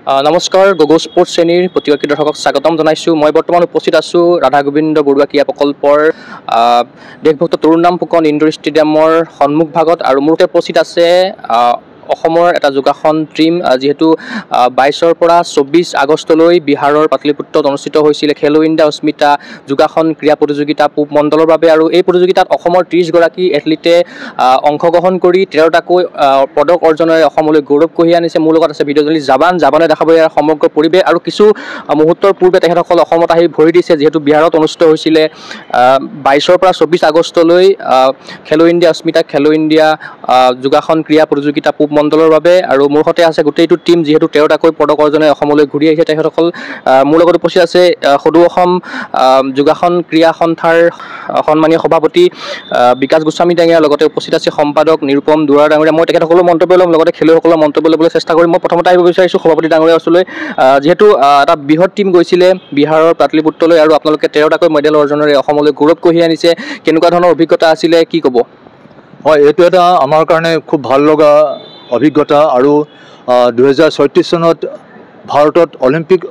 নমস্কাৰ গগৌ স্পৰ্টছ শ্ৰেণীৰ প্ৰতিগৰাকী দৰ্শকক স্বাগতম জনাইছোঁ। মই বৰ্তমান উপস্থিত আছোঁ ৰাধা গোবিন্দ বৰুৱা ক্ৰীড়া প্ৰকল্পৰ দেশভক্ত তৰুণ ফুকন ইনডোৰ ষ্টেডিয়ামৰ সন্মুখ ভাগত আৰু মোৰ উপস্থিত আছে অসমৰ এটা যোগাসন টীম যিহেতু 22ৰ পৰা 24 আগষ্টলৈ বিহাৰৰ পাটলিপুত্ৰত অনুষ্ঠিত হৈছিল খেলো ইণ্ডিয়া অস্মিতা যোগাসন ক্ৰীড়া প্ৰতিযোগিতা পূব মণ্ডলৰ বাবে আৰু এই প্ৰতিযোগিতাত অসমৰ 30 গৰাকী এথলীটে অংশগ্ৰহণ কৰি 13টাকৈ পদক অৰ্জনেৰে অসমলৈ গৌৰৱ কঢ়িয়াই আনিছে। মোৰ লগত আছে ভিডিঅ' জাৰ্নেলিষ্ট জাবানে দেখাব ইয়াৰ সমগ্ৰ পৰিৱেশ আৰু কিছু মুহূৰ্তৰ পূৰ্বে তেখেতসকল অসমত আহি ভৰি দিছে যিহেতু বিহাৰত অনুষ্ঠিত হৈছিলে 22ৰ পৰা 24 আগষ্টলৈ খেলো ইণ্ডিয়া অস্মিতা খেলো ইণ্ডিয়া যোগাসন ক্ৰীড়া প্ৰতিযোগিতা পূব মণ্ডলৰ বাবে আৰু মোৰ সৈতে আছে গোটেইটো টীম যিহেতু 13টাকৈ পদক অৰ্জনে অসমলৈ ঘূৰি আহিছে। তেখেতসকল মোৰ লগত উপস্থিত আছে সদৌ অসম যোগাসন ক্ৰীড়া সন্থাৰ সন্মানীয় সভাপতি বিকাশ গোস্বামী ডাঙৰীয়া, লগতে উপস্থিত আছে সম্পাদক নিৰুপম দুৱৰা ডাঙৰীয়া। মই তেখেতসকলৰ মন্তব্য ল'ম, লগতে খেলুৱৈসকলৰ মন্তব্য ল'বলৈ চেষ্টা কৰিম। মই প্ৰথমতে আহিব বিচাৰিছোঁ সভাপতি ডাঙৰীয়াৰ ওচৰলৈ। যিহেতু এটা বৃহৎ টীম গৈছিলে বিহাৰৰ পাটলিপুত্ৰলৈ আৰু আপোনালোকে 13টাকৈ মেডেল অৰ্জনেৰে অসমলৈ গৌৰৱ কঢ়িয়াই আনিছে, কেনেকুৱা ধৰণৰ অভিজ্ঞতা আছিলে কি ক'ব? হয়, এইটো এটা আমাৰ কাৰণে খুব ভাল লগা অভিজ্ঞতা আৰু 2036 চনত ভাৰতত অলিম্পিক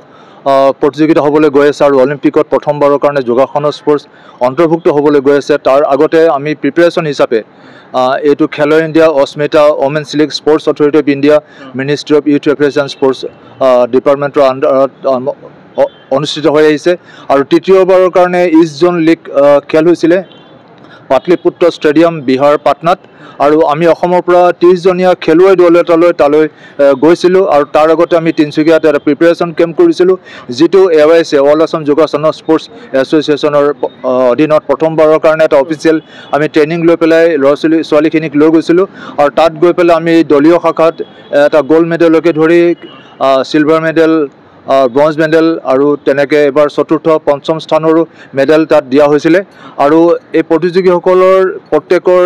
প্ৰতিযোগিতা হ'বলৈ গৈ আছে আৰু অলিম্পিকত প্ৰথমবাৰৰ কাৰণে যোগাসনৰ স্পৰ্টছ অন্তৰ্ভুক্ত হ'বলৈ গৈ আছে। তাৰ আগতে আমি প্ৰিপেৰেশ্যন হিচাপে এইটো খেলো India Asmita women's league sports authority of India ministry of youth affairs and sports ডিপাৰ্টমেণ্টৰ আণ্ডাৰত অনুষ্ঠিত হৈ আহিছে আৰু তৃতীয়বাৰৰ কাৰণে ইষ্ট জোন লীগ খেল হৈছিলে পাটলিপুত্ৰ ষ্টেডিয়াম বিহাৰ পাটনাত আৰু আমি অসমৰ পৰা 30জনীয়া খেলুৱৈ দল এটালৈ তালৈ গৈছিলোঁ আৰু তাৰ আগতে আমি তিনিচুকীয়াত এটা প্ৰিপেৰেশ্যন কেম্প কৰিছিলোঁ যিটো AYSA অল আছাম যোগাসন স্পৰ্টছ এছ'চিয়েশ্যনৰ অধীনত প্ৰথমবাৰৰ কাৰণে এটা অফিচিয়েল আমি ট্ৰেইনিং লৈ পেলাই ছোৱালীখিনিক লৈ গৈছিলোঁ আৰু তাত গৈ পেলাই আমি দলীয় শাখাত এটা গ'ল্ড মেডেলকে ধৰি চিলভাৰ মেডেল ব্ৰঞ্জ মেডেল আৰু তেনেকৈ এবাৰ চতুৰ্থ পঞ্চম স্থানৰো মেডেল তাত দিয়া হৈছিলে আৰু এই প্ৰতিযোগীসকলৰ প্ৰত্যেকৰ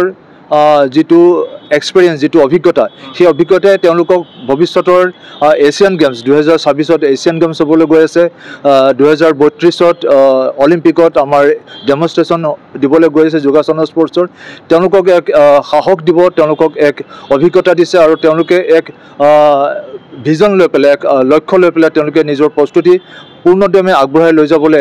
যিটো এক্সপিৰিয়েঞ্চ যিটো অভিজ্ঞতা সেই অভিজ্ঞতাই তেওঁলোকক ভৱিষ্যতৰ এছিয়ান গেমছ 2026ত এছিয়ান গেমছ হ'বলৈ গৈ আছে, 2032ত অলিম্পিকত আমাৰ ডেমনষ্ট্ৰেশ্যন দিবলৈ গৈ আছে যোগাসনৰ স্পৰ্টছৰ। তেওঁলোকক এক সাহস দিব, তেওঁলোকক এক অভিজ্ঞতা দিছে আৰু তেওঁলোকে এক ভিজন লৈ পেলাই এক লক্ষ্য লৈ পেলাই তেওঁলোকে নিজৰ প্ৰস্তুতি পূৰ্ণদমে আগবঢ়াই লৈ যাবলৈ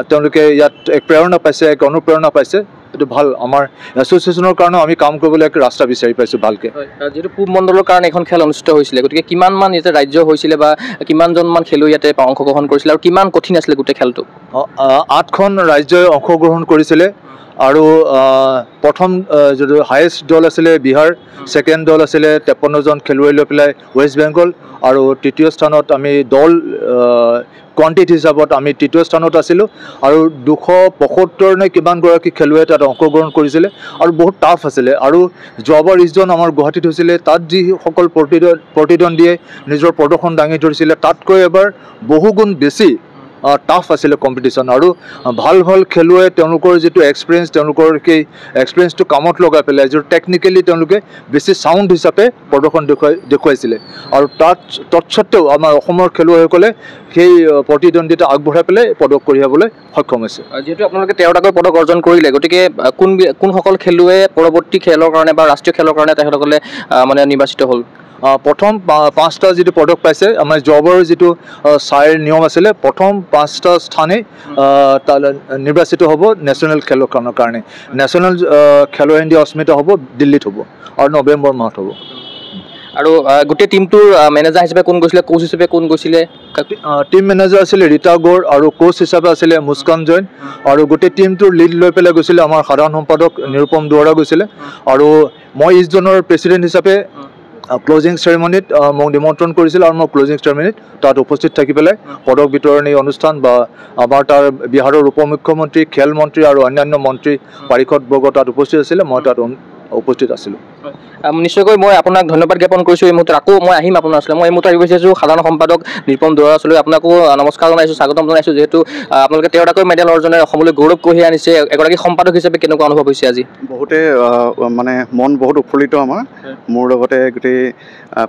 তেওঁলোকে ইয়াত এক প্ৰেৰণা পাইছে, এক অনুপ্ৰেৰণা পাইছে। এইটো ভাল, আমাৰ এছ'চিয়েশ্যনৰ কাৰণেও আমি কাম কৰিবলৈ এক ৰাস্তা বিচাৰি পাইছোঁ ভালকৈ। যিহেতু পূব মণ্ডলৰ কাৰণে এখন খেল অনুষ্ঠিত হৈছিলে, গতিকে কিমানমান ইয়াতে ৰাজ্য হৈছিলে বা কিমানজনমান খেলুৱৈ ইয়াতে অংশগ্ৰহণ কৰিছিলে আৰু কিমান কঠিন আছিলে গোটেই খেলটো? 8খন ৰাজ্যই অংশগ্ৰহণ কৰিছিলে আৰু প্ৰথম যিটো হায়েষ্ট দল আছিলে বিহাৰ, ছেকেণ্ড দল আছিলে 53জন খেলুৱৈ লৈ পেলাই ৱেষ্ট বেংগল আৰু তৃতীয় স্থানত আমি দল কোৱান্টিটি হিচাপত আমি তৃতীয় স্থানত আছিলোঁ আৰু 275 নে কিমানগৰাকী খেলুৱৈ তাত অংশগ্ৰহণ কৰিছিলে আৰু বহুত টাফ আছিলে। আৰু যোৱাবাৰ ইজন আমাৰ গুৱাহাটীত হৈছিলে, তাত যিসকল প্ৰতিদ্বন্দ্বীয়ে নিজৰ প্ৰদৰ্শন দাঙি ধৰিছিলে তাতকৈ এবাৰ বহুগুণ বেছি টাফ আছিলে কম্পিটিশ্যন আৰু ভাল ভাল খেলুৱৈ তেওঁলোকৰ যিটো এক্সপিৰিয়েঞ্চ তেওঁলোকৰ সেই এক্সপিৰিয়েঞ্চটো কামত লগাই পেলাই যিটো টেকনিকেলি তেওঁলোকে বেছি চাউণ্ড হিচাপে প্ৰদৰ্শন দেখুৱাইছিলে আৰু তৎসত্ত্বেও আমাৰ অসমৰ খেলুৱৈসকলে সেই প্ৰতিদ্বন্দ্বিতা আগবঢ়াই পেলাই পদক কঢ়িয়াবলৈ সক্ষম হৈছে। যিহেতু আপোনালোকে 13টাকৈ পদক অৰ্জন কৰিলে, গতিকে কোনসকল খেলুৱৈ পৰৱৰ্তী খেলৰ কাৰণে বা ৰাষ্ট্ৰীয় খেলৰ কাৰণে তেখেতসকলে মানে নিৰ্বাচিত হ'ল? প্ৰথম 5টা যিটো পদক পাইছে, আমাৰ যোৱাবাৰৰ যিটো চাইৰ নিয়ম আছিলে প্ৰথম 5টা স্থানেই নিৰ্বাচিত হ'ব নেশ্যনেল খেলখনৰ কাৰণে। নেশ্যনেল খেলো ইণ্ডিয়া অস্মিতা হ'ব দিল্লীত হ'ব আৰু নৱেম্বৰ মাহত হ'ব। আৰু গোটেই টীমটোৰ মেনেজাৰ হিচাপে কোন গৈছিলে, কোচ হিচাপে কোন গৈছিলে? টিম মেনেজাৰ আছিলে ৰীতা গৌৰ আৰু কোচ হিচাপে আছিলে মুস্কান জৈন আৰু গোটেই টীমটোৰ লিড লৈ পেলাই গৈছিলে আমাৰ সাধাৰণ সম্পাদক নিৰুপম দুৱৰা গৈছিলে আৰু মই ইষ্ট জোনৰ প্ৰেচিডেণ্ট হিচাপে ক্লজিং চেৰেমনিত মোক নিমন্ত্ৰণ কৰিছিল আৰু মই ক্লজিং চেৰেমনিত তাত উপস্থিত থাকি পেলাই পদক বিতৰণী অনুষ্ঠান বা আমাৰ তাৰ বিহাৰৰ উপ মুখ্যমন্ত্ৰী খেল মন্ত্ৰী আৰু অন্যান্য মন্ত্ৰী পাৰিষদবৰ্গ তাত উপস্থিত আছিলে, মই তাত উপস্থিত আছিলোঁ। নিশ্চয়কৈ মই আপোনাক ধন্যবাদ জ্ঞাপন কৰিছোঁ। এই মুহূৰ্তত আকৌ মই আহিম আপোনাৰ ওচৰলৈ। মই এই মুহূৰ্তত আহিব বিচাৰিছোঁ সাধাৰণ সম্পাদক নিৰুপম দুৱৰাৰ ওচৰলৈ। আপোনাকো নমস্কাৰ জনাইছোঁ, স্বাগতম জনাইছোঁ। যিহেতু আপোনালোকে 13টাকৈ মেডেল অৰ্জনেৰে অসমলৈ গৌৰৱ কঢ়িয়াই আনিছে, এগৰাকী সম্পাদক হিচাপে কেনেকুৱা অনুভৱ হৈছে আজি? বহুতে মানে মন বহুত উৎফুল্লিত আমাৰ, মোৰ লগতে গোটেই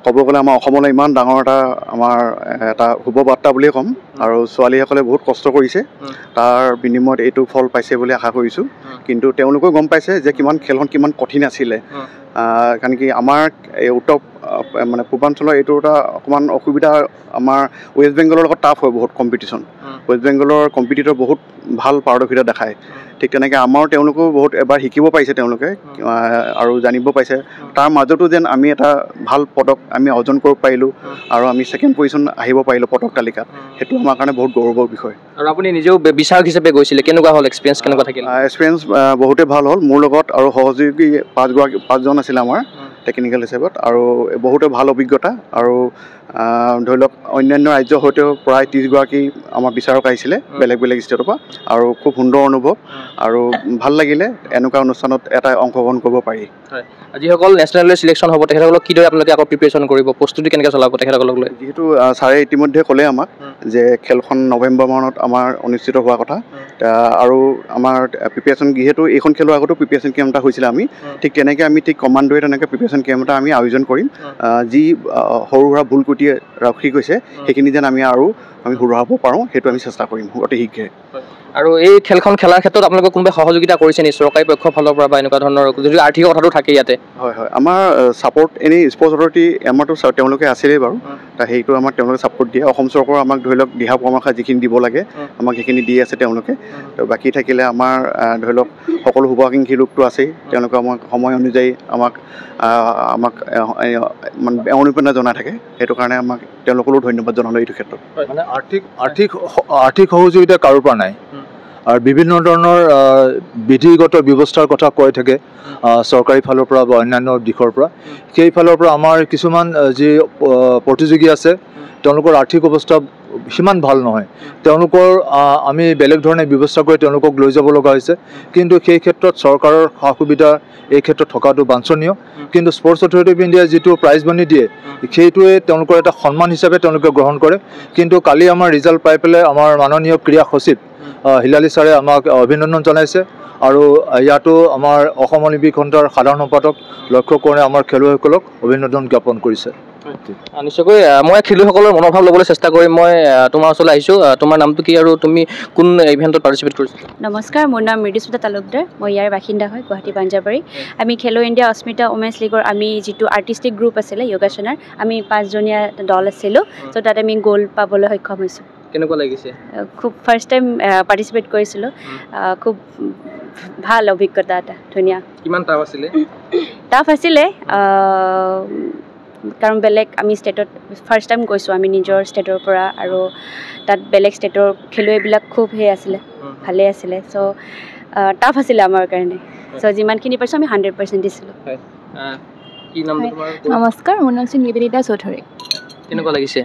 ক'ব গ'লে আমাৰ অসমলৈ ইমান ডাঙৰ আমাৰ এটা শুভবাৰ্তা বুলিয়ে ক'ম আৰু ছোৱালীসকলে বহুত কষ্ট কৰিছে, তাৰ বিনিময়ত এইটো ফল পাইছে বুলি আশা কৰিছোঁ। কিন্তু তেওঁলোকেও গম পাইছে যে খেলখন কিমান কঠিন আছিলে, কাৰণ কি আমাৰ এই উত্তৰ মানে পূৰ্বাঞ্চলৰ এইটো এটা অকণমান অসুবিধা আমাৰ ৱেষ্ট বেংগলৰ লগত টাফ হয় বহুত কম্পিটিশ্যন ৱেষ্ট বেংগলৰ কম্পিটিটৰ বহুত ভাল পাৰদৰ্শিতা দেখায় ঠিক তেনেকৈ আমাৰো তেওঁলোকেও বহুত এবাৰ শিকিব পাৰিছে তেওঁলোকে আৰু জানিব পাৰিছে তাৰ মাজতো যেন আমি এটা ভাল পদক আমি অৰ্জন কৰিব পাৰিলোঁ আৰু আমি ছেকেণ্ড পজিশ্যন আহিব পাৰিলোঁ পদক তালিকাত সেইটো আমাৰ কাৰণে বহুত গৌৰৱৰ বিষয় আৰু আপুনি নিজেও বিচাৰক হিচাপে গৈছিলে কেনেকুৱা হ'ল এক্সপিৰিয়েঞ্চ কেনেকুৱা থাকিল এক্সপিৰিয়েঞ্চ বহুতেই ভাল হ'ল মোৰ লগত আৰু সহযোগী পাঁচজন আছিলে আমাৰ টেকনিকেল হিচাপত আৰু বহুতে ভাল অভিজ্ঞতা আৰু ধৰি লওক অন্যান্য ৰাজ্যৰ সৈতেও প্ৰায় 30গৰাকী আমাৰ বিচাৰক আহিছিলে বেলেগ বেলেগ ষ্টেটৰ পৰা আৰু খুব সুন্দৰ অনুভৱ আৰু ভাল লাগিলে এনেকুৱা অনুষ্ঠানত এটা অংশগ্ৰহণ কৰিব পাৰি যিসকল নেশ্যনেল চিলেকশ্যন হ'ব তেখেতসকলক কিদৰে আপোনালোকে আকৌ প্ৰিপেৰেশ্যন কৰিব প্ৰস্তুতি কেনেকৈ চলাব তেখেতসকলক লৈ যিহেতু ছাৰে ইতিমধ্যে ক'লে আমাক যে খেলখন নৱেম্বৰ মানত আমাৰ অনুষ্ঠিত হোৱা কথা আৰু আমাৰ প্ৰিপেৰেশ্যন যিহেতু এইখন খেলৰ আগতো প্ৰিপেৰেশ্যন কেম্প এটা হৈছিলে আমি ঠিক তেনেকৈ আমি ঠিক কমাণ্ডোৱে তেনেকৈ প্ৰিপেৰেশ্যন কেম্প এটা আমি আয়োজন কৰিম যি সৰু সুৰা ভুল ক্ৰুটি ৰাখি গৈছে সেইখিনি যেন আমি শুধৰাব পাৰোঁ সেইটো আমি চেষ্টা কৰিম অতি শীঘ্ৰে আৰু এই খেলখন খেলাৰ ক্ষেত্ৰত আপোনালোকে কোনোবাই সহযোগিতা কৰিছে নি চৰকাৰী পক্ষৰ ফালৰ পৰা বা এনেকুৱা ধৰণৰ যদি আৰ্থিক কথাটো থাকে ইয়াতে হয় হয় আমাৰ ছাপৰ্ট এনেই স্পৰ্টছ অথৰিটি আমাৰতো তেওঁলোকে আছিলেই বাৰু সেইটো আমাক তেওঁলোকে ছাপৰ্ট দিয়ে অসম চৰকাৰৰ আমাক ধৰি লওক দিহা পৰামৰ্শ যিখিনি দিব লাগে আমাক সেইখিনি দি আছে তেওঁলোকে তো বাকী থাকিলে আমাৰ ধৰি লওক সকলো শুভাকাংক্ষী লোকটো আছেই তেওঁলোকে আমাক সময় অনুযায়ী আমাক মানে অনুপ্ৰেৰণা জনাই থাকে সেইটো কাৰণে আমাক তেওঁলোকলৈও ধন্যবাদ জনালোঁ এইটো ক্ষেত্ৰত মানে আৰ্থিক সহযোগিতা কাৰোৰ পৰা নাই আৰু বিভিন্ন ধৰণৰ বিধিগত ব্যৱস্থাৰ কথা কৈ থাকে চৰকাৰী ফালৰ পৰা বা অন্যান্য দিশৰ পৰা সেই ফালৰ পৰা আমাৰ কিছুমান যি প্ৰতিযোগী আছে তেওঁলোকৰ আৰ্থিক অৱস্থা সিমান ভাল নহয় তেওঁলোকৰ আমি বেলেগ ধৰণে ব্যৱস্থা কৰি তেওঁলোকক লৈ যাব লগা হৈছে কিন্তু সেই ক্ষেত্ৰত চৰকাৰৰ সা সুবিধা এই ক্ষেত্ৰত থকাটো বাঞ্ছনীয় কিন্তু স্পৰ্টছ অথৰিটি অফ ইণ্ডিয়াই যিটো প্ৰাইজ মানি দিয়ে সেইটোৱে তেওঁলোকৰ এটা সন্মান হিচাপে তেওঁলোকে গ্ৰহণ কৰে কিন্তু কালি আমাৰ ৰিজাল্ট পাই পেলাই আমাৰ মাননীয় ক্ৰীড়া সচিব হিলালী ছাৰে আমাক অভিনন্দন জনাইছে আৰু ইয়াতো আমাৰ অসম অলিম্পিক সন্থাৰ সাধাৰণ সম্পাদক লক্ষ্য কৰি আমাৰ খেলুৱৈসকলক অভিনন্দন জ্ঞাপন কৰিছে নিশ্চয়কৈ মই খেলুৱৈসকলৰ মনোভাৱ ল'বলৈ চেষ্টা কৰিম মই তোমাৰ ওচৰলৈ আহিছোঁ তোমাৰ নামটো কি আৰু তুমি কোন ইভেণ্টত পাৰ্টিচিপেট কৰিছা নমস্কাৰ মোৰ নাম মৃদুস্মিতা তালুকদাৰ মই ইয়াৰ বাসিন্দা হয় গুৱাহাটী পাঞ্জাবাৰী আমি খেলো ইণ্ডিয়া অস্মিতা উমেন্স লীগৰ আমি যিটো আৰ্টিষ্টিক গ্ৰুপ আছিলে যোগাসনৰ আমি 5জনীয়া দল আছিলোঁ চ' তাত আমি গ'ল্ড পাবলৈ সক্ষম হৈছোঁ কেনেকুৱা লাগিছে খুব ফাৰ্ষ্ট টাইম পাৰ্টিচিপেট কৰিছিলোঁ খুব ভাল অভিজ্ঞতা এটা ধুনীয়া কিমান টাফ আছিলে কাৰণ বেলেগ আমি ষ্টেটত ফাৰ্ষ্ট টাইম গৈছোঁ আমি নিজৰ ষ্টেটৰ পৰা আৰু তাত বেলেগ ষ্টেটৰ খেলুৱৈবিলাক খুব আছিলে ভালেই আছিলে চ' টাফ আছিলে আমাৰ কাৰণে চ' যিমানখিনি পাইছোঁ আমি 100% দিছিলোঁ নমস্কাৰ মোৰ নাম শ্ৰী নিবেদিতা চৌধুৰী কেনেকুৱা লাগিছে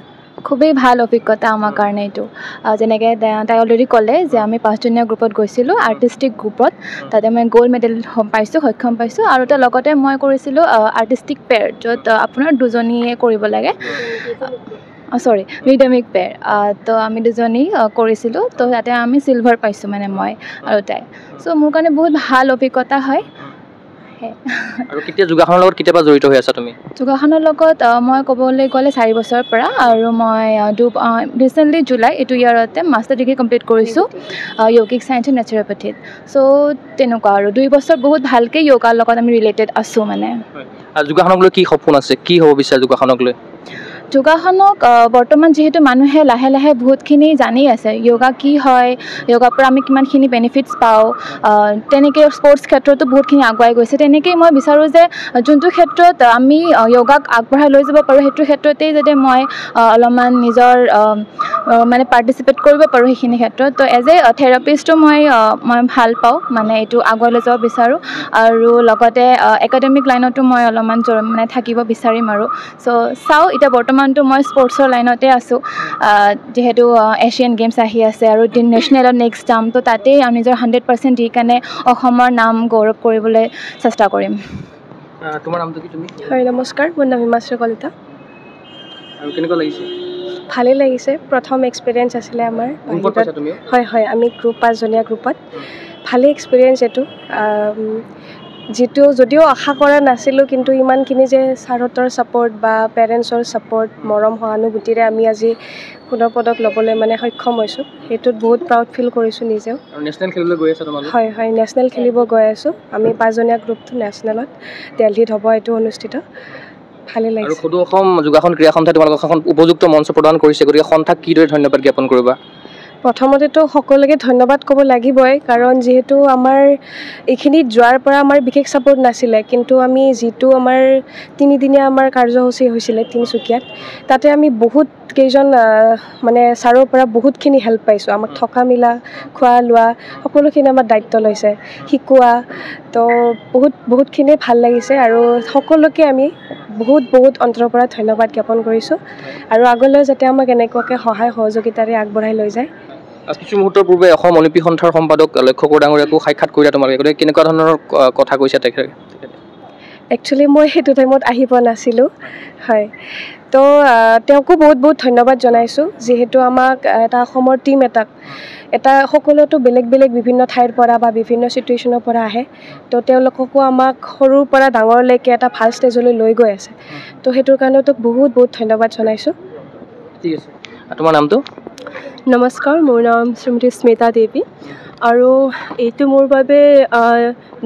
খুবেই ভাল অভিজ্ঞতা আমাৰ কাৰণে এইটো যেনেকৈ তাই অলৰেডি ক'লে যে আমি 5জনীয়া গ্ৰুপত গৈছিলোঁ আৰ্টিষ্টিক গ্ৰুপত তাতে মই গ'ল্ড মেডেল সক্ষম পাইছোঁ আৰু তাৰ লগতে মই কৰিছিলোঁ আৰ্টিষ্টিক পেয়াৰ য'ত আপোনাৰ 2জনীয়ে কৰিব লাগে ৰিডমিক পেয়াৰ তো আমি 2জনী কৰিছিলোঁ তো তাতে আমি চিলভাৰ পাইছোঁ মানে মই আৰু তাই চ' মোৰ কাৰণে বহুত ভাল অভিজ্ঞতা হয় আৰু কেতিয়া যোগাসনৰ লগত কেতিয়াবা জড়িত হৈ আছা তুমি যোগাসনৰ লগত মই ক'বলৈ গ'লে 4 বছৰৰ পৰা আৰু মই ৰিচেণ্টলি জুলাই এইটো ইয়াৰতে মাষ্টাৰ ডিগ্ৰী কমপ্লিট কৰিছোঁ য়োগিক চায়েন্স এণ্ড নেচাৰোপেথিত চ' তেনেকুৱা আৰু 2 বছৰ বহুত ভালকৈ য়োগাৰ লগত আমি ৰিলেটেড আছোঁ মানে যোগাসনক লৈ কি সপোন আছে কি হ'ব বিচাৰে যোগাসনক লৈ যোগাসনক বৰ্তমান যিহেতু মানুহে লাহে লাহে বহুতখিনি জানি আছে য়োগা কি হয় য়োগাৰ পৰা আমি কিমানখিনি বেনিফিটছ পাওঁ তেনেকৈ স্পৰ্টছ ক্ষেত্ৰতো বহুতখিনি আগুৱাই গৈছে তেনেকৈয়ে মই বিচাৰোঁ যে যোনটো ক্ষেত্ৰত আমি য়োগাক আগবঢ়াই লৈ যাব পাৰোঁ সেইটো ক্ষেত্ৰতেই যাতে মই অলপমান নিজৰ মানে পাৰ্টিচিপেট কৰিব পাৰোঁ সেইখিনি ক্ষেত্ৰত তো এজ এ থেৰাপিষ্টো মই ভাল পাওঁ মানে এইটো আগুৱাই লৈ যাব বিচাৰোঁ আৰু লগতে একাডেমিক লাইনতো মই অলপমান মানে থাকিব বিচাৰিম আৰু চ' চাওঁ এতিয়া বৰ্তমানতো মই স্পৰ্টছৰ লাইনতে আছোঁ যিহেতু এছিয়ান গেমছ আহি আছে আৰু নেশ্যনেলত নেক্সট যাম তো তাতেই আমি নিজৰ 100% দি কাৰণে অসমৰ নাম গৌৰৱ কৰিবলৈ চেষ্টা কৰিম তোমাৰ নামটো কি তুমি হয় নমস্কাৰ মোৰ নাম হিমাশ্ৰী কলিতা আৰু কেনেকুৱা লাগিছে ভালেই লাগিছে প্ৰথম এক্সপিৰিয়েঞ্চ আছিলে আমাৰ হয় আমি গ্ৰুপ 5জনীয়া গ্ৰুপত ভালেই এক্সপিৰিয়েঞ্চ এইটো যিটো যদিও আশা কৰা নাছিলোঁ কিন্তু ইমানখিনি যে ছাৰহঁতৰ ছাপৰ্ট বা পেৰেণ্টছৰ ছাপৰ্ট মৰম সহানুভূতিৰে আমি আজি সোণৰ পদক ল'বলৈ মানে সক্ষম হৈছোঁ সেইটোত বহুত প্ৰাউড ফিল কৰিছোঁ নিজেও নেশ্যনেল খেলিবলৈ গৈ আছা তোমালোক হয় নেশ্যনেল খেলিব গৈ আছোঁ আমি 5জনীয়া গ্ৰুপটো নেশ্যনেলত দিল্লীত হ'ব এইটো অনুষ্ঠিত ভালে আৰু লাগিছে। সদৌ অসম যোগাসন ক্ৰীড়া সন্থাই তোমালোকক এখন উপযুক্ত মঞ্চ প্ৰদান কৰিছে, গতিকে সন্থাক কিদৰে ধন্যবাদ জ্ঞাপন কৰিবা? প্ৰথমতেতো সকলোকে ধন্যবাদ ক'ব লাগিবই, কাৰণ যিহেতু আমাৰ এইখিনিত যোৱাৰ পৰা আমাৰ বিশেষ ছাপোৰ্ট নাছিলে, কিন্তু আমি যিটো আমাৰ 3 দিনীয়া আমাৰ কাৰ্যসূচী হৈছিলে তিনিচুকীয়াত, তাতে আমি বহুত কেইজন মানে ছাৰৰ পৰা বহুতখিনি হেল্প পাইছোঁ। আমাক থকা মেলা, খোৱা লোৱা সকলোখিনি আমাৰ দায়িত্ব লৈছে, শিকোৱা। তো বহুতখিনি ভাল লাগিছে আৰু সকলোকে আমি বহুত অন্তৰৰ পৰা ধন্যবাদ জ্ঞাপন কৰিছোঁ আৰু আগলৈ যাতে আমাক এনেকুৱাকৈ সহায় সহযোগিতাৰে আগবঢ়াই লৈ যায়। কিছু মুহূৰ্তৰ পূৰ্বে অসম অলিম্পিক সন্থাৰ সম্পাদক লক্ষ্য কোঁৱৰ ডাঙৰীয়াকো সাক্ষাৎ কৰিলা তোমালোকে, গতিকে কেনেকুৱা ধৰণৰ কথা কৈছে তেখেতে? একচুৱেলি মই সেইটো টাইমত আহি পোৱা নাছিলোঁ, হয়। তো তেওঁকো বহুত ধন্যবাদ জনাইছোঁ, যিহেতু আমাক এটা অসমৰ টীম এটা সকলোতো বেলেগ বিভিন্ন ঠাইৰ পৰা বা বিভিন্ন চিটুৱেশ্যনৰ পৰা আহে। তো তেওঁলোককো আমাক সৰুৰ পৰা ডাঙৰলৈকে এটা ভাল ষ্টেজলৈ লৈ গৈ আছে। তো সেইটোৰ কাৰণে তোক বহুত ধন্যবাদ জনাইছোঁ। ঠিক আছে, তোমাৰ নামটো? নমস্কাৰ, মোৰ নাম শ্ৰীমতী স্মিতা দেৱী আৰু এইটো মোৰ বাবে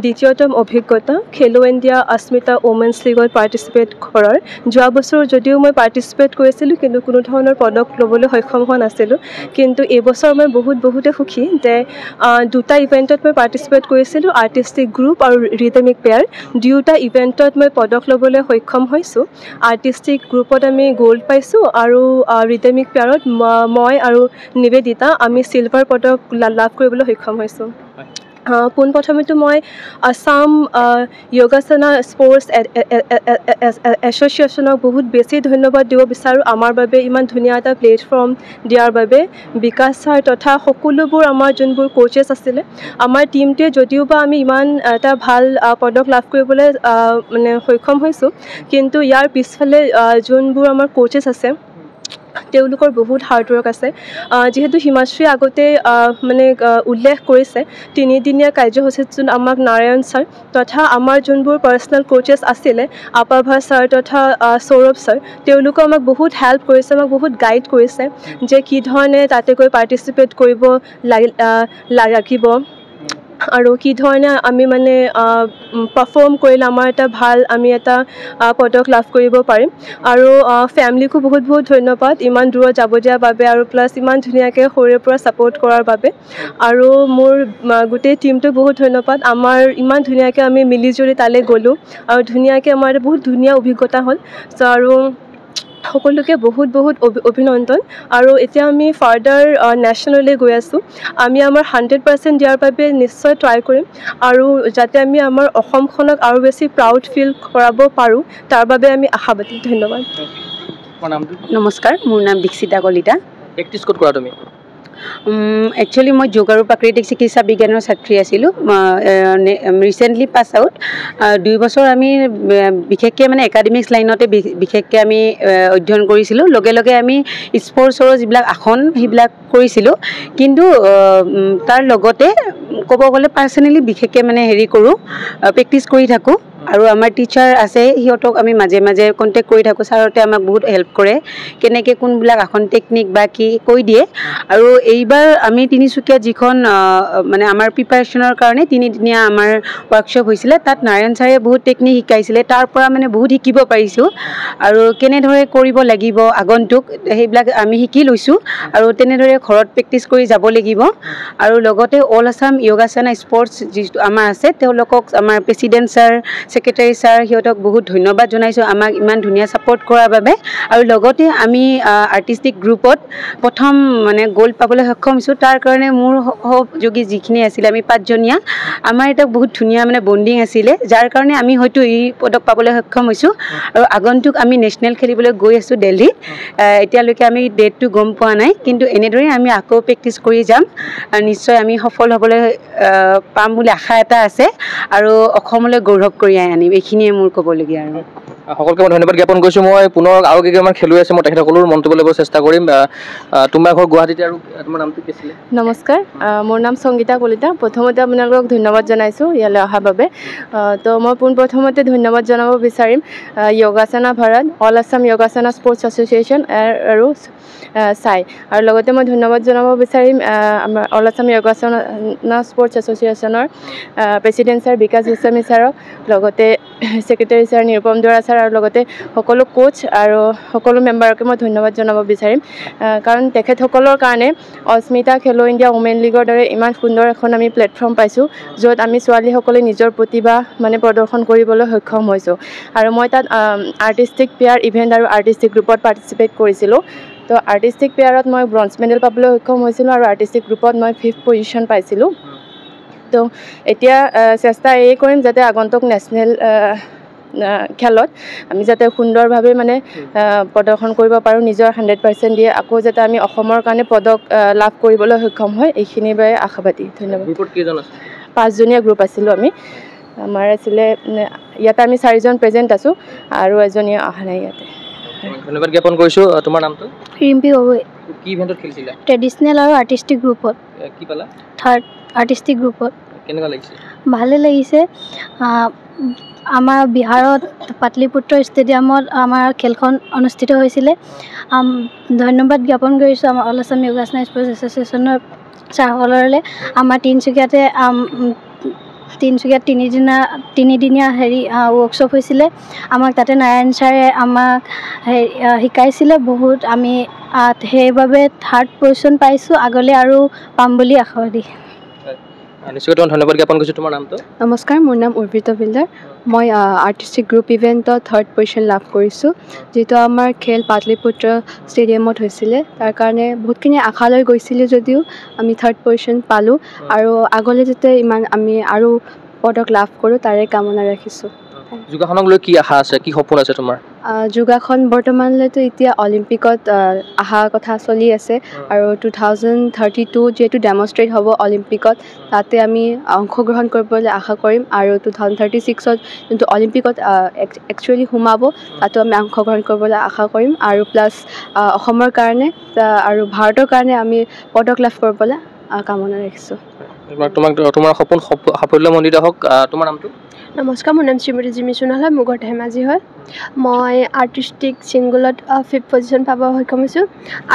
দ্বিতীয়তম অভিজ্ঞতা খেলো ইণ্ডিয়া অস্মিতা ওমেন্স লীগত পাৰ্টিচিপেট কৰাৰ। যোৱা বছৰ যদিও মই পাৰ্টিচিপেট কৰিছিলোঁ, কিন্তু কোনো ধৰণৰ পদক ল'বলৈ সক্ষম হোৱা নাছিলোঁ। কিন্তু এইবছৰ মই বহুতে সুখী যে 2টা ইভেণ্টত মই পাৰ্টিচিপেট কৰিছিলোঁ, আৰ্টিষ্টিক গ্ৰুপ আৰু ৰিদমিক পেয়াৰ। 2টা ইভেণ্টত মই পদক ল'বলৈ সক্ষম হৈছোঁ। আৰ্টিষ্টিক গ্ৰুপত আমি গ'ল্ড পাইছোঁ আৰু ৰিদমিক পেয়াৰত মই আৰু নিবেদিতা আমি চিলভাৰ পদক লাভ কৰিবলৈ সক্ষম হৈছোঁ। পোনপ্ৰথমেতো মই আসাম যোগাসনা স্পৰ্টছ এছ'চিয়েশ্যনক বহুত বেছি ধন্যবাদ দিব বিচাৰোঁ, আমাৰ বাবে ইমান ধুনীয়া এটা প্লেটফৰ্ম দিয়াৰ বাবে। বিকাশ ছাৰ তথা সকলোবোৰ আমাৰ যোনবোৰ কোচেছ আছিলে, আমাৰ টীমটোৱে যদিওবা আমি ইমান এটা ভাল পদক লাভ কৰিবলৈ মানে সক্ষম হৈছোঁ, কিন্তু ইয়াৰ পিছফালে যোনবোৰ আমাৰ কোচেছ আছে তেওঁলোকৰ বহুত হাৰ্ডৱৰ্ক আছে। যিহেতু হিমাশ্ৰী আগতে মানে উল্লেখ কৰিছে, 3 দিনীয়া কাৰ্যসূচীত যোন আমাক নাৰায়ণ ছাৰ তথা আমাৰ যোনবোৰ পাৰ্চনেল কোচেছ আছিলে, আপাভা ছাৰ তথা সৌৰভ ছাৰ, তেওঁলোকে আমাক বহুত হেল্প কৰিছে, আমাক বহুত গাইড কৰিছে যে কি ধৰণে তাতে গৈ পাৰ্টিচিপেট কৰিব লাগিব আৰু কি ধৰণে আমি মানে পাৰফৰ্ম কৰিলে আমাৰ এটা ভাল আমি এটা পদক লাভ কৰিব পাৰিম। আৰু ফেমিলিকো বহুত ধন্যবাদ ইমান দূৰত যাব দিয়াৰ বাবে আৰু প্লাছ ইমান ধুনীয়াকৈ সৰুৰে পৰা ছাপোৰ্ট কৰাৰ বাবে। আৰু মোৰ গোটেই টীমটোক বহুত ধন্যবাদ, আমাৰ ইমান ধুনীয়াকৈ আমি মিলিজুলি তালৈ গ'লোঁ আৰু ধুনীয়াকৈ আমাৰ এটা বহুত ধুনীয়া অভিজ্ঞতা হ'ল। আৰু সকলোকে বহুত অভিনন্দন। আৰু এতিয়া আমি ফাৰ্ডাৰ নেশ্যনেললৈ গৈ আছোঁ। আমি আমাৰ 100% দিয়াৰ বাবে নিশ্চয় ট্ৰাই কৰিম আৰু যাতে আমি আমাৰ অসমখনক আৰু বেছি প্ৰাউড ফিল কৰাব পাৰোঁ, তাৰ বাবে আমি আশাবাদী। ধন্যবাদ। নমস্কাৰ, মোৰ নাম দীক্ষিতা কলিতা। প্ৰেক্টিছ ক'ত কৰা তুমি? একচুৱেলি মই যোগ আৰু প্ৰাকৃতিক চিকিৎসা বিজ্ঞানৰ ছাত্ৰী আছিলোঁ। Recently pass out. 2 বছৰ আমি বিশেষকৈ মানে একাডেমিক্স লাইনতে বিশেষকৈ আমি অধ্যয়ন কৰিছিলোঁ। লগে আমি স্পৰ্টছৰ যিবিলাক আসন সেইবিলাক কৰিছিলোঁ, কিন্তু তাৰ লগতে ক'ব গ'লে পাৰ্চনেলি বিশেষকৈ মানে প্ৰেক্টিছ কৰি থাকোঁ। আৰু আমাৰ টিচাৰ আছে, সিহঁতক আমি মাজে কণ্টেক্ট কৰি থাকোঁ। ছাৰহঁতে আমাক বহুত হেল্প কৰে, কেনেকৈ কোনবিলাক আসন টেকনিক বা কি কৈ দিয়ে। আৰু এইবাৰ আমি তিনিচুকীয়াত যিখন মানে আমাৰ প্ৰিপাৰেশ্যনৰ কাৰণে 3 দিনীয়া আমাৰ ৱৰ্কশ্বপ হৈছিলে, তাত নাৰায়ণ ছাৰে বহুত টেকনিক শিকাইছিলে, তাৰ পৰা মানে বহুত শিকিব পাৰিছোঁ। আৰু কেনেদৰে কৰিব লাগিব আগন্তুক সেইবিলাক আমি শিকি লৈছোঁ আৰু তেনেদৰে ঘৰত প্ৰেক্টিছ কৰি যাব লাগিব। আৰু লগতে অল আছাম যোগাসনা স্পৰ্টছ যিটো আমাৰ আছে, তেওঁলোকক আমাৰ প্ৰেচিডেণ্ট ছাৰ, ছেক্ৰেটাৰী ছাৰ, সিহঁতক বহুত ধন্যবাদ জনাইছোঁ আমাক ইমান ধুনীয়া ছাপোৰ্ট কৰাৰ বাবে। আৰু লগতে আমি আৰ্টিষ্টিক গ্ৰুপত প্ৰথম মানে গ'ল্ড পাবলৈ সক্ষম হৈছোঁ। তাৰ কাৰণে মোৰ সহযোগী যিখিনি আছিলে, আমি 5জনীয়া, আমাৰ এটা বহুত ধুনীয়া মানে বণ্ডিং আছিলে, যাৰ কাৰণে আমি হয়তো এই পদক পাবলৈ সক্ষম হৈছোঁ। আৰু আগন্তুক আমি নেশ্যনেল খেলিবলৈ গৈ আছোঁ দিল্লীত। এতিয়ালৈকে আমি ডেটটো গম পোৱা নাই, কিন্তু এনেদৰে আমি আকৌ প্ৰেক্টিছ কৰি যাম। নিশ্চয় আমি সফল হ'বলৈ পাম বুলি আশা এটা আছে আৰু অসমলৈ গৌৰৱ কঢ়িয়াই আনিম। এইখিনিয়ে মোৰ ক'বলগীয়া। আৰু সকলোকে মই ধন্যবাদ জ্ঞাপন কৰিছোঁ। মই পুনৰ আৰু কেইজনমান খেলুৱৈ আছে, মই তেখেতসকলৰ মন্তব্য ল'ব চেষ্টা কৰিম। তোমাৰ ঘৰ গুৱাহাটীতে, আৰু তোমাৰ নামটো কি আছিলে? নমস্কাৰ, মোৰ নাম সংগীতা কলিতা। প্ৰথমতে আপোনালোকক ধন্যবাদ জনাইছোঁ ইয়ালৈ অহাৰ বাবে। তো মই পোনপ্ৰথমতে ধন্যবাদ জনাব বিচাৰিম Yogasana Bharat, all Assam Yogasana sports association আৰু চাই। আৰু লগতে মই ধন্যবাদ জনাব বিচাৰিম আমাৰ অল আছাম যোগাসনা স্পৰ্টছ এছ'চিয়েশ্যনৰ প্ৰেচিডেণ্ট ছাৰ বিকাশ গোস্বামী ছাৰক, লগতে secretary sir Nirupam Duwarah sir sir আৰু লগতে সকলো কোচ আৰু সকলো মেম্বাৰকে মই ধন্যবাদ জনাব বিচাৰিম কাৰণ তেখেতসকলৰ কাৰণে অস্মিতা খেলো ইণ্ডিয়া ওমেন লীগৰ দৰে ইমান সুন্দৰ এখন আমি প্লেটফৰ্ম পাইছোঁ য'ত আমি ছোৱালীসকলে নিজৰ প্ৰতিভা মানে প্ৰদৰ্শন কৰিবলৈ সক্ষম হৈছোঁ আৰু মই তাত আৰ্টিষ্টিক পেয়াৰ ইভেণ্ট আৰু আৰ্টিষ্টিক গ্ৰুপত পাৰ্টিচিপেট কৰিছিলোঁ তো আৰ্টিষ্টিক পেয়াৰত মই ব্ৰঞ্জ মেডেল পাবলৈ সক্ষম হৈছিলোঁ আৰু আৰ্টিষ্টিক গ্ৰুপত মই 5th পজিশ্যন পাইছিলোঁ তো এতিয়া চেষ্টা এই কৰিম যাতে আগন্তুক নেশ্যনেল খেলত আমি যাতে সুন্দৰভাৱে মানে প্ৰদৰ্শন কৰিব পাৰোঁ নিজৰ 100% দিয়ে আকৌ যাতে আমি অসমৰ কাৰণে পদক লাভ কৰিবলৈ সক্ষম হয় এইখিনিৰ বাবে আশাবাদী ধন্যবাদ গ্ৰুপত কেইজন আছে 5জনীয়া গ্ৰুপ আছিলোঁ আমি আমাৰ আছিলে ইয়াতে আমি 4জন প্ৰেজেণ্ট আছোঁ আৰু এজনীয়ে অহা নাই ইয়াতে ধন্যবাদ জ্ঞাপন কৰিছোঁ তোমাৰ নামটো ৰিম্পি গগৈ কি ইভেণ্টত খেলিছিলা ট্ৰেডিশ্যনেল আৰু আৰ্টিষ্টিক গ্ৰুপত কি পালা 3rd আৰ্টিষ্টিক গ্ৰুপত কেনেকুৱা লাগিছে ভালে লাগিছে আমাৰ বিহাৰত পাটলিপুত্ৰ ষ্টেডিয়ামত আমাৰ খেলখন অনুষ্ঠিত হৈছিলে ধন্যবাদ জ্ঞাপন কৰিছোঁ আমাৰ অল আছাম যোগাসন স্পৰ্টছ এছ'চিয়েশ্যনৰ ছাৰসকললৈ আমাৰ তিনিচুকীয়াত তিনিদিনীয়া ৱৰ্কশ্বপ হৈছিলে আমাক তাতে নাৰায়ণ ছাৰে আমাক শিকাইছিলে বহুত আমি সেইবাবে 3rd পজিশ্যন পাইছোঁ আগলৈ আৰু পাম বুলি আশাবাদী নিশ্চয় তোমাক ধন্যবাদ জ্ঞাপন কৰিছোঁ তোমাৰ নামটো নমস্কাৰ মোৰ নাম উৰ্বিতা বিল্ডাৰ মই আৰ্টিষ্টিক গ্ৰুপ ইভেণ্টত 3rd পজিশ্যন লাভ কৰিছোঁ যিটো আমাৰ খেল পাটলিপুত্ৰ ষ্টেডিয়ামত হৈছিলে তাৰ কাৰণে বহুতখিনি আশা লৈ গৈছিলোঁ যদিও আমি 3rd পজিশ্যন পালোঁ আৰু আগলৈ যাতে আমি আৰু পদক লাভ কৰোঁ তাৰে কামনা ৰাখিছোঁ যোগাসনক লৈ কি আশা আছে কি সপোন আছে তোমাৰ যোগাসন বৰ্তমানলৈতো এতিয়া অলিম্পিকত অহা কথা চলি আছে আৰু 2032 যিহেতু ডেমনষ্ট্ৰেট হ'ব অলিম্পিকত তাতে আমি অংশগ্ৰহণ কৰিবলৈ আশা কৰিম আৰু 2036ত যোনটো অলিম্পিকত একচুৱেলি সোমাব তাতো আমি অংশগ্ৰহণ কৰিবলৈ আশা কৰিম আৰু প্লাছ অসমৰ কাৰণে আৰু ভাৰতৰ কাৰণে আমি পদক লাভ কৰিবলৈ কামনা ৰাখিছোঁ তোমাৰ সপোন সাফল্যমণ্ডিত হওক তোমাৰ নামটো নমস্কাৰ মোৰ নাম শ্ৰীমতী জিমি সোণোৱাল মোৰ ঘৰ ধেমাজি হয় মই আৰ্টিষ্টিক ছিংগলত 5th পজিশ্যন পাব সক্ষম হৈছোঁ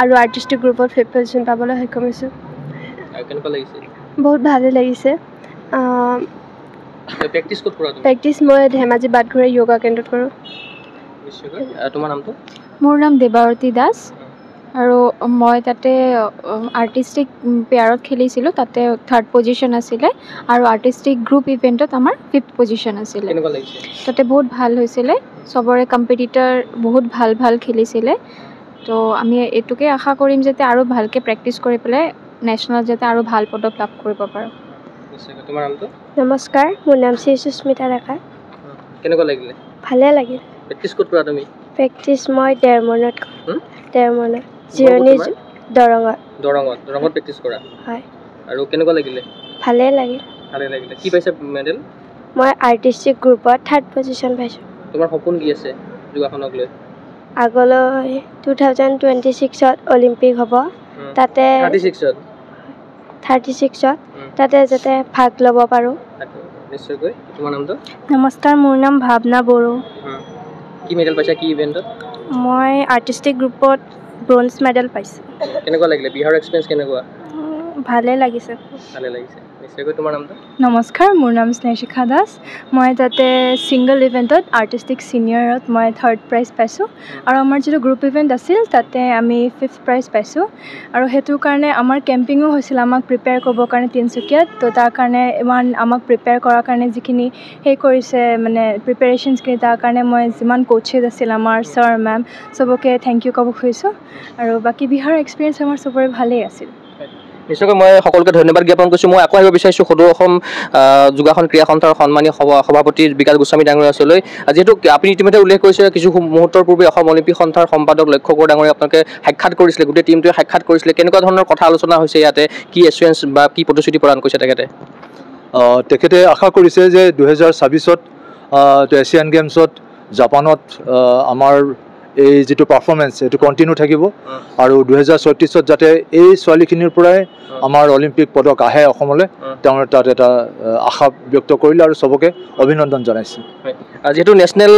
আৰু আৰ্টিষ্টিক গ্ৰুপত 5th পজিশ্যন পাবলৈ সক্ষম হৈছোঁ বহুত ভালেই লাগিছে প্ৰেক্টিছ মই ধেমাজি বাটঘৰে য়োগা কেন্দ্ৰত কৰোঁ তোমাৰ নামটো মোৰ নাম দেৱাৱতী দাস আৰু মই তাতে আৰ্টিষ্টিক পেয়াৰত খেলিছিলোঁ তাতে 3rd পজিশ্যন আছিলে আৰু আৰ্টিষ্টিক গ্ৰুপ ইভেণ্টত আমাৰ 5th পজিশ্যন আছিলে তাতে বহুত ভাল হৈছিলে চবৰে কম্পিটিটৰ বহুত ভাল খেলিছিলে তো আমি এইটোকে আশা কৰিম যাতে আৰু ভালকৈ প্ৰেক্টিছ কৰি পেলাই নেশ্যনেলত যাতে আৰু ভাল পদক লাভ কৰিব পাৰোঁ তোমাৰ নামটো নমস্কাৰ মোৰ নাম শ্ৰী সুস্মিতা ডেকা কেনেকুৱা লাগিলে ভালে লাগিল প্ৰেক্টিছ ক'ত কৰা তুমি প্ৰেক্টিছ মই 1.5 মানত জিৰণি দৰঙত প্ৰেক্টিছ কৰা হয় আৰু কেনেকুৱা লাগিলে ভালে লাগিল কি পাইছে মেডেল মই আৰ্টিষ্টিক গ্ৰুপত 3rd পজিশ্যন পাইছোঁ তোমাৰ সপোন কি আছে যোগাসনক লৈ আগলৈ 2026ত অলিম্পিক হ'ব তাতে 36ত তাতে যাতে ভাগ ল'ব পাৰোঁ নিশ্চয়কৈ তোমাৰ নামটো নমস্কাৰ মোৰ নাম ভাৱনা বড়ো কি মেডেল পাইছা কি ইভেণ্টত মই আৰ্টিষ্টিক গ্ৰুপত ব্ৰঞ্জ মেডেল পাইছোঁ কেনেকুৱা লাগিলে বিহাৰৰ এক্সপিৰিয়েঞ্চ কেনেকুৱা ভালে লাগিছে নিশ্চয়কৈ তোমাৰ নামটো নমস্কাৰ মোৰ নাম স্নেহশিখা দাস মই তাতে ছিংগল ইভেণ্টত আৰ্টিষ্টিক ছিনিয়ৰত মই 3rd প্ৰাইজ পাইছোঁ আৰু আমাৰ যিটো গ্ৰুপ ইভেণ্ট আছিল তাতে আমি 5th প্ৰাইজ পাইছোঁ আৰু সেইটোৰ কাৰণে আমাৰ কেম্পিঙো হৈছিল আমাক প্ৰিপেয়াৰ কৰিবৰ কাৰণে তিনিচুকীয়াত তো তাৰ কাৰণে ইমান আমাক প্ৰিপেয়াৰ কৰাৰ কাৰণে যিখিনি কৰিছে মানে প্ৰিপেৰেশ্যনছখিনি তাৰ কাৰণে মই যিমান কোচেছ আছিল আমাৰ ছাৰ মেম চবকে থেংক ইউ ক'ব খুজিছোঁ আৰু বাকী বিহাৰৰ এক্সপিৰিয়েঞ্চ আমাৰ চবৰে ভালেই আছিল নিশ্চয়কৈ মই সকলোকে ধন্যবাদ জ্ঞাপন কৰিছোঁ মই আকৌ আহিব বিচাৰিছোঁ সদৌ অসম যোগাসন ক্ৰীড়া সন্থাৰ সন্মানীয় সভাপতি বিকাশ গোস্বামী ডাঙৰীয়া ওচৰলৈ যিহেতু আপুনি ইতিমধ্যে উল্লেখ কৰিছে কিছু মুহূৰ্তৰ পূৰ্বে অসম অলিম্পিক সন্থাৰ সম্পাদক লক্ষ্য কোঁৱৰ ডাঙৰীয়া আপোনালোকে সাক্ষাৎ কৰিছিলে গোটেই টীমটোৱে সাক্ষাৎ কৰিছিলে কেনেকুৱা ধৰণৰ কথা আলোচনা হৈছে ইয়াতে কি এছুৰেঞ্চ বা কি প্ৰতিশ্ৰুতি প্ৰদান কৰিছে তেখেতে আশা কৰিছে যে 2026ত এছিয়ান গেমছত জাপানত আমাৰ এই যিটো পাৰফৰ্মেঞ্চ এইটো কণ্টিনিউ থাকিব আৰু 2036ত যাতে এই ছোৱালীখিনিৰ পৰাই আমাৰ অলিম্পিক পদক আহে অসমলৈ তেওঁৰ তাত এটা আশা ব্যক্ত কৰিলে আৰু চবকে অভিনন্দন জনাইছে যিহেতু নেশ্যনেল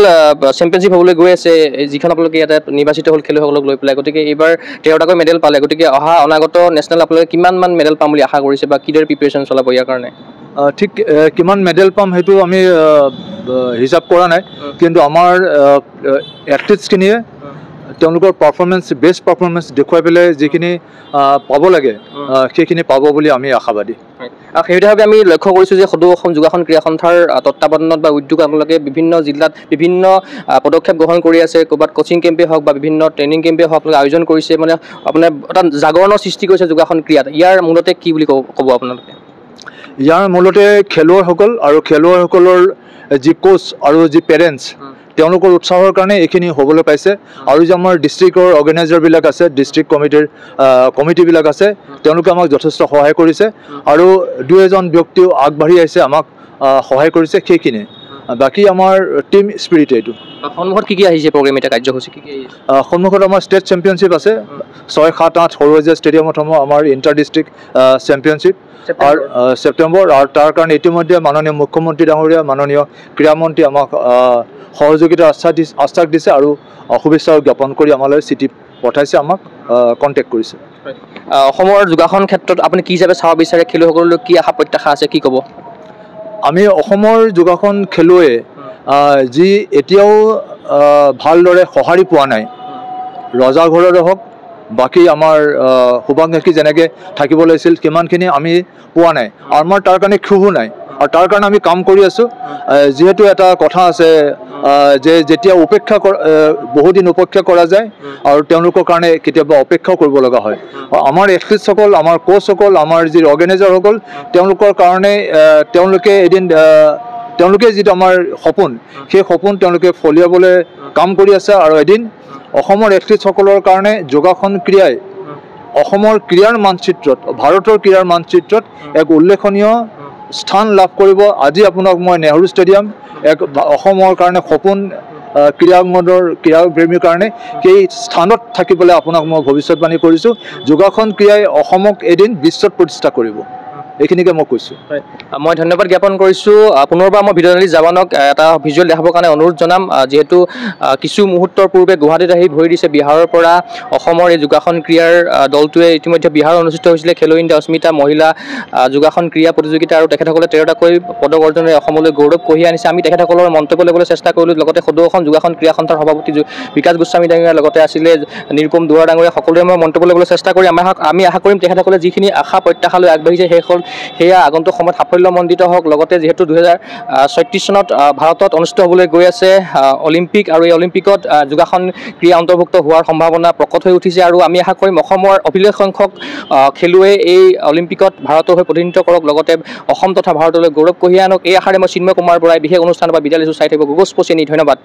চেম্পিয়নশ্বিপ হ'বলৈ গৈ আছে যিখন আপোনালোকে ইয়াতে নিৰ্বাচিত হ'ল খেলুৱৈসকলক লৈ পেলাই গতিকে এইবাৰ 13টাকৈ মেডেল পালে গতিকে অনাগত নেশ্যনেল আপোনালোকে কিমানমান মেডেল পাম বুলি আশা কৰিছে বা কিদৰে প্ৰিপেৰেশ্যন চলাব ইয়াৰ কাৰণে ঠিক কিমান মেডেল পাম সেইটো আমি হিচাপ কৰা নাই, কিন্তু আমাৰ এথলিটছখিনিয়ে তেওঁলোকৰ পাৰফৰ্মেঞ্চ বেষ্ট পাৰফৰ্মেঞ্চ দেখুৱাই পেলাই যিখিনি পাব লাগে সেইখিনি পাব বুলি আমি আশাবাদী। সেইভাৱে আমি লক্ষ্য কৰিছোঁ যে সদৌ অসম যোগাসন ক্ৰীড়া সন্থাৰ তত্বাৱধানত বা উদ্যোগ আপোনালোকে বিভিন্ন জিলাত বিভিন্ন পদক্ষেপ গ্ৰহণ কৰি আছে। ক'ৰবাত কোচিং কেম্পে হওক বা বিভিন্ন ট্ৰেইনিং কেম্পে হওক আপোনালোকে আয়োজন কৰিছে, মানে আপোনাৰ এটা জাগৰণৰ সৃষ্টি কৰিছে যোগাসন ক্ৰীড়াত। ইয়াৰ মূলতে কি বুলি ক'ব আপোনালোকে? ইয়াৰ মূলতে খেলুৱৈসকল আৰু খেলুৱৈসকলৰ যি কোচ আৰু যি পেৰেণ্টছ তেওঁলোকৰ উৎসাহৰ কাৰণে এইখিনি হ'বলৈ পাইছে। আৰু যে আমাৰ ডিষ্ট্ৰিক্টৰ অৰ্গেনাইজাৰবিলাক আছে, ডিষ্ট্ৰিক্ট কমিটিবিলাক আছে, তেওঁলোকে আমাক যথেষ্ট সহায় কৰিছে আৰু দুই এজন ব্যক্তিও আগবাঢ়ি আহিছে আমাক সহায় কৰিছে। সেইখিনি বাকী আমাৰ টিম স্পিৰিট। এইটো সন্মুখত কি আহিছে প্ৰগ্ৰেম, এটা কাৰ্যসূচী কি আহিছে? সন্মুখত আমাৰ ষ্টেট চেম্পিয়নশ্বিপ আছে, 6, 7, 8 সৰুসজাই ষ্টেডিয়ামত হ'ব আমাৰ ইণ্টাৰ ডিষ্ট্ৰিক্ট চেম্পিয়নশ্বিপ আৰু ছেপ্টেম্বৰ। আৰু তাৰ কাৰণে ইতিমধ্যে মাননীয় মুখ্যমন্ত্ৰী ডাঙৰীয়া, মাননীয় ক্ৰীড়ামন্ত্ৰী আমাক সহযোগিতাৰ আশ্বাস দিছে আৰু শুভেচ্ছাও জ্ঞাপন কৰি আমালৈ চিঠি পঠাইছে, আমাক কণ্টেক্ট কৰিছে। অসমৰ যোগাসন ক্ষেত্ৰত আপুনি কি হিচাপে চাব বিচাৰে? খেলুৱৈসকললৈ কি আশা প্ৰত্যাশা আছে, কি ক'ব? আমি অসমৰ যোগাসন খেলুৱৈয়ে যি এতিয়াও ভালদৰে সঁহাৰি পোৱা নাই, ৰজাঘৰৰে হওক বাকী আমাৰ শুভাংশী যেনেকৈ থাকিব লাগিছিল সিমানখিনি আমি পোৱা নাই। আমাৰ তাৰ কাৰণে ক্ষোভো নাই আৰু তাৰ কাৰণে আমি কাম কৰি আছোঁ। যিহেতু এটা কথা আছে যে যেতিয়া উপেক্ষা বহুদিন উপেক্ষা কৰা যায় আৰু তেওঁলোকৰ কাৰণে কেতিয়াবা অপেক্ষাও কৰিব লগা হয়। আমাৰ এথলিটছসকল, আমাৰ কোচসকল, আমাৰ যি অৰ্গেনাইজাৰসকল, তেওঁলোকৰ কাৰণে তেওঁলোকে এদিন তেওঁলোকে যিটো আমাৰ সপোন, সেই সপোন তেওঁলোকে ফলিয়াবলৈ কাম কৰি আছে। আৰু এদিন অসমৰ এথলিটছসকলৰ কাৰণে যোগাসন ক্ৰীড়াই অসমৰ ক্ৰীড়াৰ মানচিত্ৰত, ভাৰতৰ ক্ৰীড়াৰ মানচিত্ৰত এক উল্লেখনীয় স্থান লাভ কৰিব। আজি আপোনাক মই নেহৰু ষ্টেডিয়াম এক অসমৰ কাৰণে সপোন, ক্ৰীড়াপ্ৰেমীৰ কাৰণে সেই স্থানত থাকিবলৈ আপোনাক মই ভৱিষ্যতবাণী কৰিছোঁ। যোগাসন ক্ৰীড়াই অসমক এদিন বিশ্বত প্ৰতিষ্ঠা কৰিব, এইখিনিকে মই কৈছোঁ। মই ধন্যবাদ জ্ঞাপন কৰিছোঁ। পুনৰবাৰ মই ভিডিঅ' জাৰ্নেলিষ্ট জাৱানক এটা ভিজুৱেল দেখাবৰ কাৰণে অনুৰোধ জনাম। যিহেতু কিছু মুহূৰ্তৰ পূৰ্বে গুৱাহাটীত আহি ভৰি দিছে বিহাৰৰ পৰা অসমৰ এই যোগাসন ক্ৰীড়াৰ দলটোৱে। ইতিমধ্যে বিহাৰত অনুষ্ঠিত হৈছিলে খেলো ইণ্ডিয়া অস্মিতা মহিলা যোগাসন ক্ৰীড়া প্ৰতিযোগিতা, আৰু তেখেতসকলে 13টাকৈ পদক অৰ্জনেৰে অসমলৈ গৌৰৱ কঢ়িয়াই আনিছে। আমি তেখেতসকলৰ মন্তব্য ল'বলৈ চেষ্টা কৰিলোঁ। লগতে সদৌ অসম যোগাসন ক্ৰীড়া সন্থাৰ সভাপতি বিকাশ গোস্বামী ডাঙৰীয়াৰ লগতে আছিলে নিৰুপম দুৱাৰ ডাঙৰীয়া, সকলোৱে মই মন্তব্য ল'বলৈ চেষ্টা কৰি আমি আশা কৰিম তেখেতসকলে যিখিনি আশা প্ৰত্যাশা লৈ আগবাঢ়িছে সেয়া আগন্তুক সময়ত সাফল্যমণ্ডিত হওক। লগতে যিহেতু 2036 চনত ভাৰতত অনুষ্ঠিত হ'বলৈ গৈ আছে অলিম্পিক, আৰু এই অলিম্পিকত যোগাসন ক্ৰীড়া অন্তৰ্ভুক্ত হোৱাৰ সম্ভাৱনা প্ৰকট হৈ উঠিছে। আৰু আমি আশা কৰিম অসমৰ অভিলেখ সংখ্যক খেলুৱৈ এই অলিম্পিকত ভাৰতৰ হৈ প্ৰতিনিধিত্ব কৰক, লগতে অসম তথা ভাৰতলৈ গৌৰৱ কঢ়িয়াই আনক। এই আশাৰে মই চিন্ময় কুমাৰ বৰাই বিশেষ অনুষ্ঠানৰ পৰা বিদায় লৈছোঁ। চাই থাকিব গুগল স্পৰ্টছ। ধন্যবাদ।